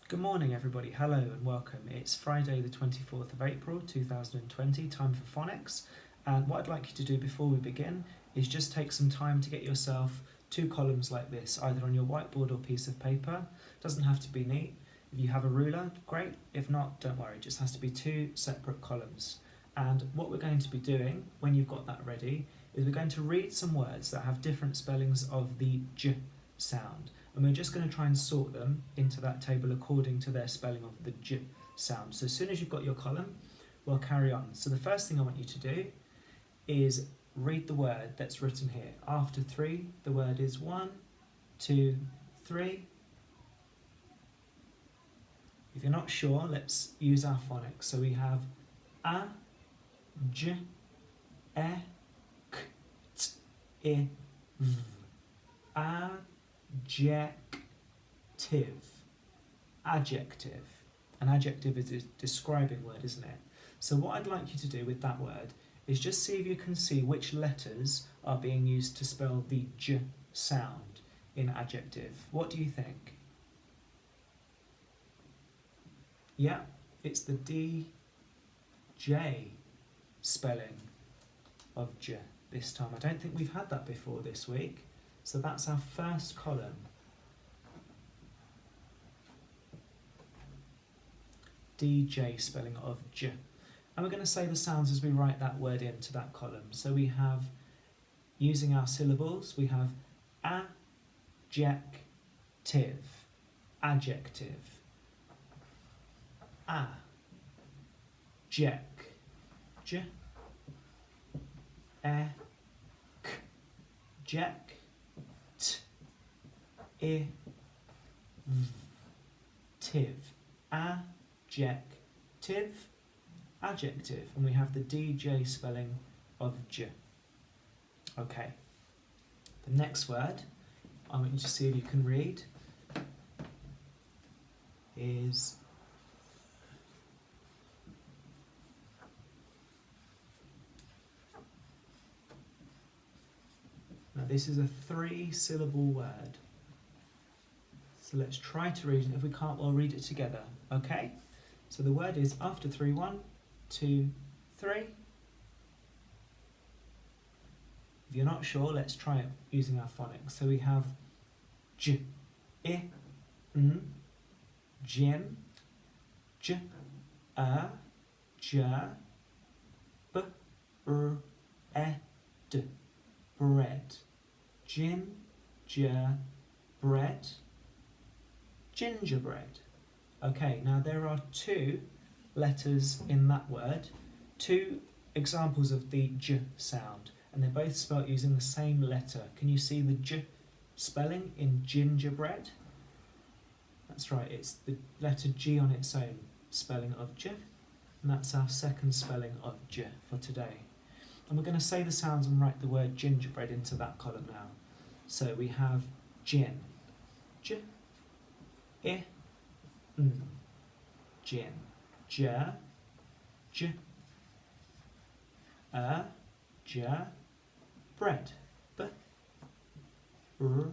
Good morning everybody, hello and welcome. It's Friday the 24th of April 2020, time for Phonics, and what I'd like you to do before we begin is just take some time to get yourself two columns like this, either on your whiteboard or piece of paper. It doesn't have to be neat. If you have a ruler, great. If not, don't worry, it just has to be two separate columns. And what we're going to be doing when you've got that ready is we're going to read some words that have different spellings of the j sound. And we're just going to try and sort them into that table according to their spelling of the j sound. So as soon as you've got your column, we'll carry on. So the first thing I want you to do is read the word that's written here. After three, the word is 1, 2, 3. If you're not sure, let's use our phonics. So we have a, j, e, k, t, I, v. Adjective. Adjective. An adjective is a describing word, isn't it? So what I'd like you to do with that word is just see if you can see which letters are being used to spell the j sound in adjective. What do you think? Yeah, it's the DJ spelling of j this time. I don't think we've had that before this week. So that's our first column. DJ spelling of j. And we're going to say the sounds as we write that word into that column. So we have, using our syllables, we have adjective, adjective, j, j, e, k, jack, t, I, v, tiv, adjective, adjective, and we have the DJ spelling of j. Okay, the next word I want you to see if you can read is now this is a 3-syllable word. So let's try to read it. If we can't, we'll read it together. Okay? So the word is after 3, 1, 2, 3. If you're not sure, let's try it using our phonics. So we have j, I, n, gym, j, j, b, r, e, d, bread, gin, j, bread, gingerbread. Okay, now there are 2 letters in that word, 2 examples of the j sound, and they're both spelt using the same letter. Can you see the j spelling in gingerbread? That's right, it's the letter G on its own spelling of j, and that's our second spelling of j for today. And we're going to say the sounds and write the word gingerbread into that column now. So we have gin, j, I, n, gin, j, j, j, bread, b, r,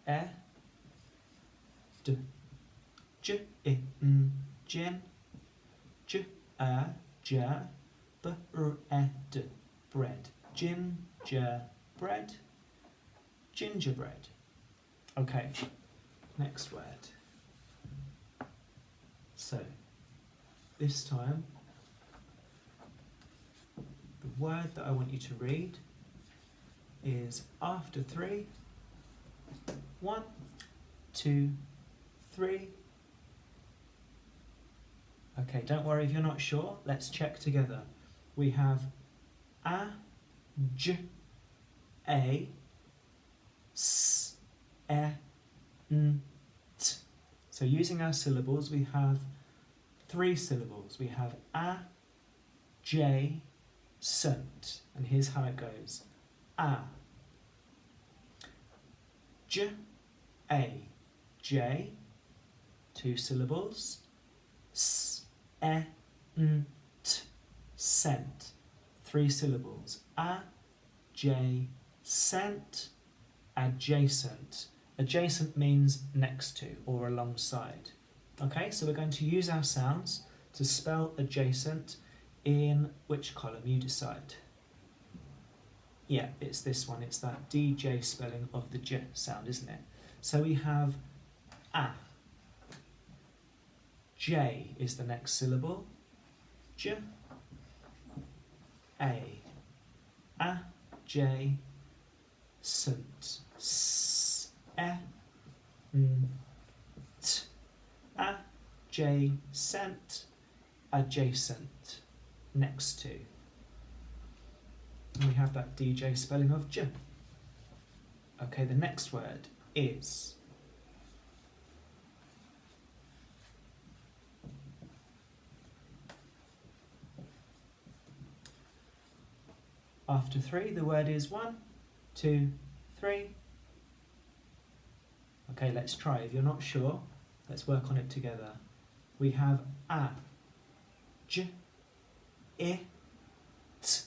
e, d, j, I, n, gin, j, j, b, r, e, d, bread, gin, j, bread, gingerbread. Okay, next word. So, this time, the word that I want you to read is after 3, 1, 2, 3. Okay, don't worry if you're not sure, let's check together. We have a, j, a, s, e, n, t. So using our syllables, we have 3 syllables. We have a, j, sunt. And here's how it goes. A, j, a, j, 2 syllables. S, e, n, t, scent. 3 syllables. A, j, scent, adjacent. Adjacent means next to or alongside. Okay, so we're going to use our sounds to spell adjacent in which column? You decide. Yeah, it's this one. It's that DJ spelling of the J sound, isn't it? So we have A. J is the next syllable. J. A. A. J. Sant. S. E. N. T. A. J. Sent. Adjacent. Next to. And we have that DJ spelling of J. Okay, the next word is after 3, the word is 1, 2, 3. Okay, let's try. If you're not sure, let's work on it together. We have A, J, I, T,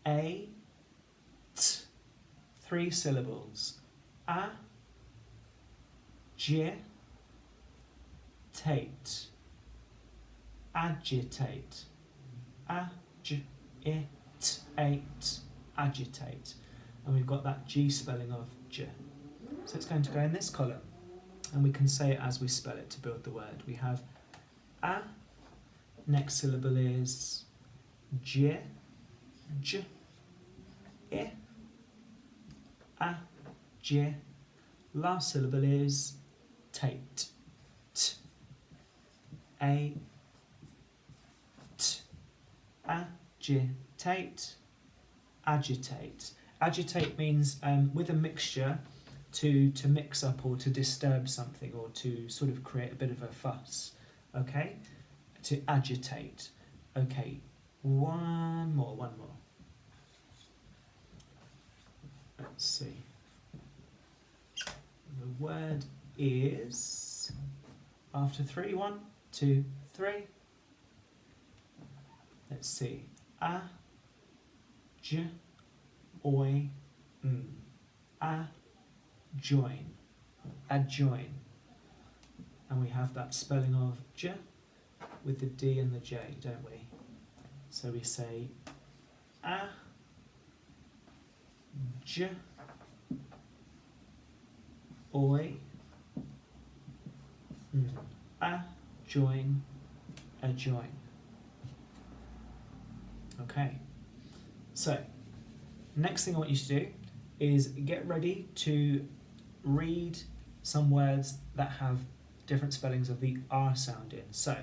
A, T. 3 syllables. A, J, tate. Agitate. A, J, I, T, ate. Agitate. And we've got that G spelling of J. So it's going to go in this column. And we can say it as we spell it to build the word. We have A, next syllable is J, J, I, A, J. Last syllable is tate, T, A, T, agitate, agitate. Agitate means with a mixture to mix up or to disturb something or to sort of create a bit of a fuss. Okay? To agitate. Okay, one more. Let's see. The word is after 3, 1, 2, 3. Let's see. A, J, oi, A, join. Adjoin. And we have that spelling of J with the D and the J, don't we? So we say A, J, oi, A, join, adjoin. Okay, so next thing I want you to do is get ready to read some words that have different spellings of the R sound in. So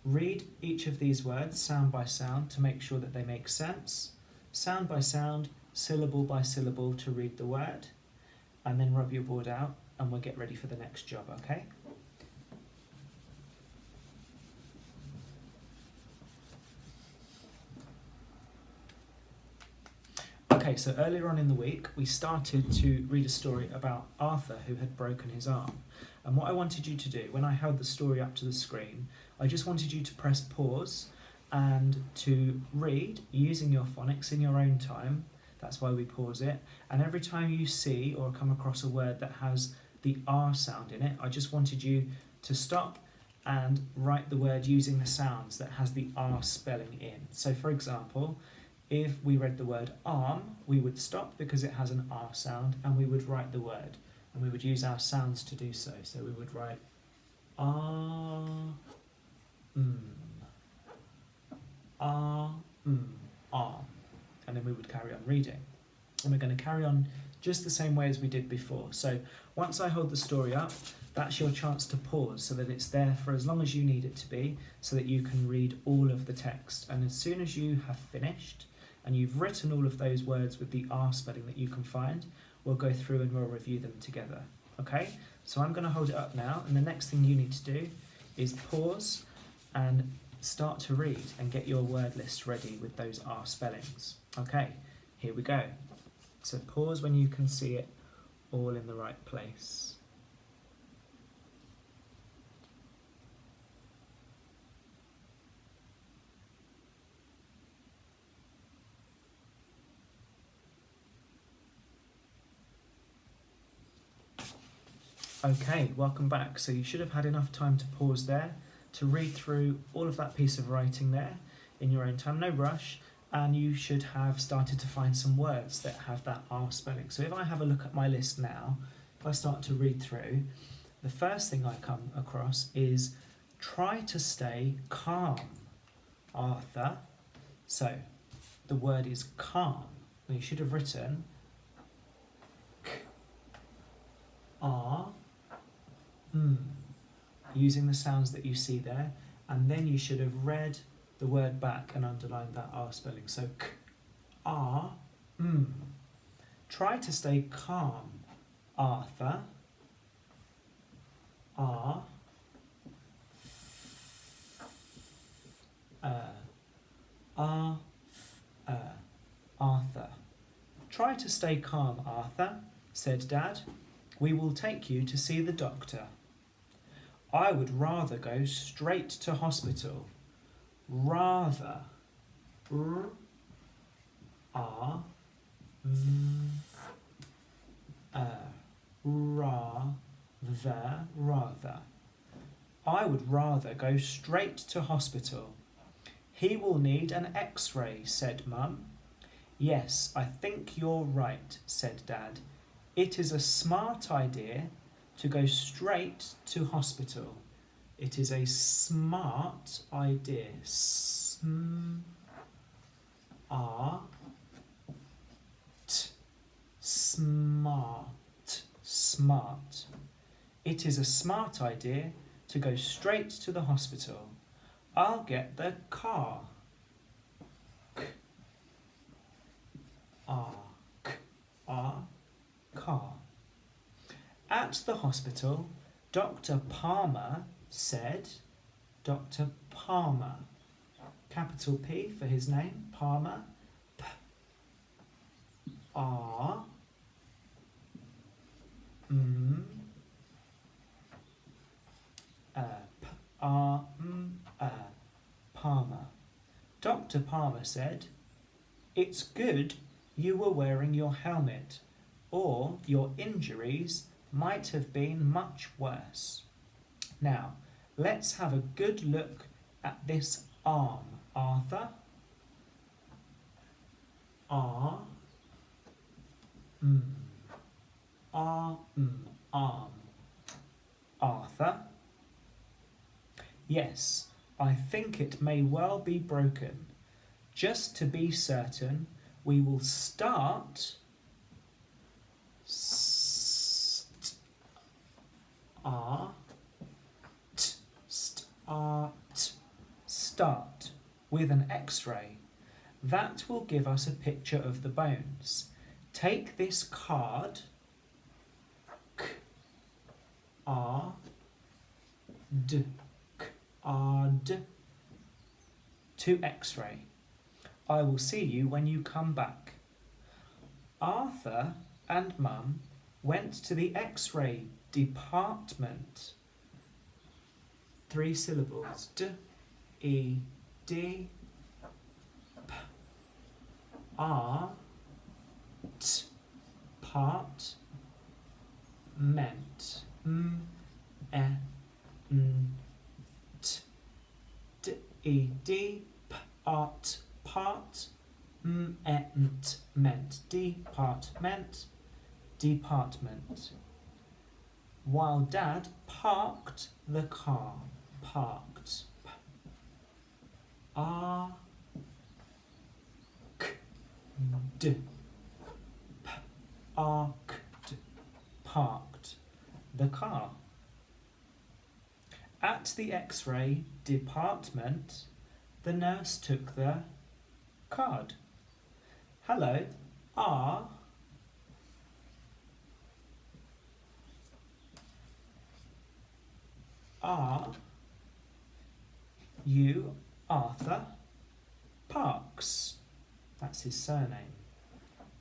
read each of these words sound by sound to make sure that they make sense, sound by sound, syllable by syllable to read the word, and then rub your board out and we'll get ready for the next job, okay? Okay, so earlier on in the week, we started to read a story about Arthur who had broken his arm. And what I wanted you to do, when I held the story up to the screen, I just wanted you to press pause and to read using your phonics in your own time. That's why we pause it. And every time you see or come across a word that has the R sound in it, I just wanted you to stop and write the word using the sounds that has the R spelling in. So for example, if we read the word arm, we would stop because it has an R sound and we would write the word. And we would use our sounds to do so. So we would write arm, arm, arm. And then we would carry on reading. And we're going to carry on just the same way as we did before. So once I hold the story up, that's your chance to pause so that it's there for as long as you need it to be so that you can read all of the text. And as soon as you have finished and you've written all of those words with the R spelling that you can find, we'll go through and we'll review them together. Okay? So I'm going to hold it up now, and the next thing you need to do is pause and start to read and get your word list ready with those R spellings. Okay, here we go. So pause when you can see it all in the right place. Okay, welcome back. So you should have had enough time to pause there, to read through all of that piece of writing there in your own time, no rush, and you should have started to find some words that have that R spelling. So if I have a look at my list now, if I start to read through, the first thing I come across is try to stay calm, Arthur. So the word is calm. Well, you should have written R, using the sounds that you see there, and then you should have read the word back and underlined that R spelling. So k, R, Try to stay calm, Arthur. R, Arthur. Try to stay calm, Arthur, said Dad. We will take you to see the doctor. I would rather go straight to hospital. Rather. R, R, V, rather. I would rather go straight to hospital. He will need an X-ray, said Mum. Yes, I think you're right, said Dad. It is a smart idea to go straight to hospital. It is a smart idea. Smart. It is a smart idea to go straight to the hospital. I'll get the car. Car. At the hospital, Dr. Palmer said, Dr. Palmer, capital P for his name, Palmer, P, R, M, P, R, M, Palmer. Dr. Palmer said, it's good you were wearing your helmet, or your injuries might have been much worse. Now, let's have a good look at this arm, Arthur. Arm. Arm. Arthur. Yes, I think it may well be broken. Just to be certain, we will start start with an X-ray. That will give us a picture of the bones. Take this card, card, to X-ray. I will see you when you come back. Arthur and Mum went to the X-ray department. 3 syllables. D, E, D, P, R, T, part, ment. M, E, N, T, D, E, D, P, art, part, meant, department. While Dad parked the car, parked. Parked the car. At the X-ray department, the nurse took the card. Hello, are you Arthur Parks? That's his surname.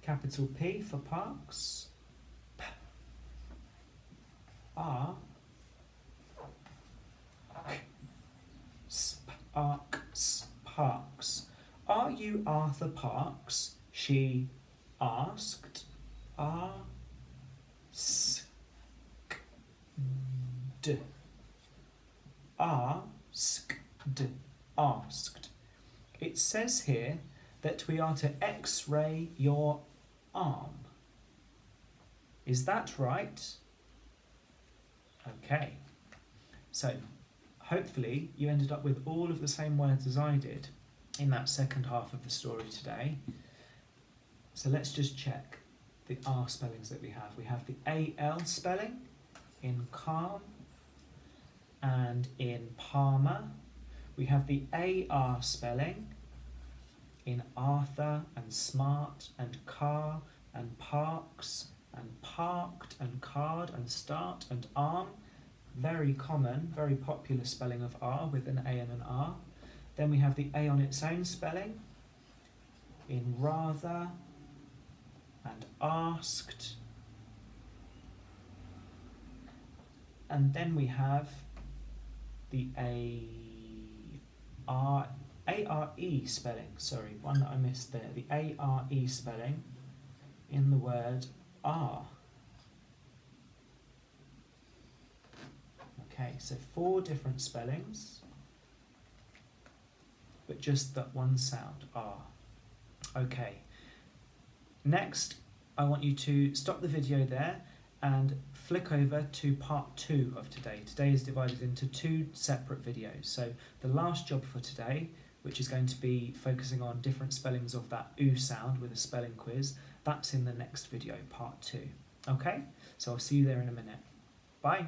Capital P for Parks. P, R, Parks. Are you Arthur Parks? She asked. Asked. Asked. It says here that we are to x-ray your arm. Is that right? Okay. So, hopefully you ended up with all of the same words as I did in that second half of the story today. So let's just check the R spellings that we have. We have the AL spelling in calm and in Palmer. We have the AR spelling in Arthur and smart and car and parks and parked and card and start and arm. Very common, very popular spelling of R with an A and an R. Then we have the A on its own spelling in rather and asked. And then we have the ARE spelling, sorry, one that I missed there, the ARE spelling in the word R. Okay, so 4 different spellings, but just that one sound, R. Okay, next I want you to stop the video there and flick over to part 2 of today. Today is divided into 2 separate videos. So the last job for today, which is going to be focusing on different spellings of that oo sound with a spelling quiz, that's in the next video, part 2. Okay, so I'll see you there in a minute. Bye.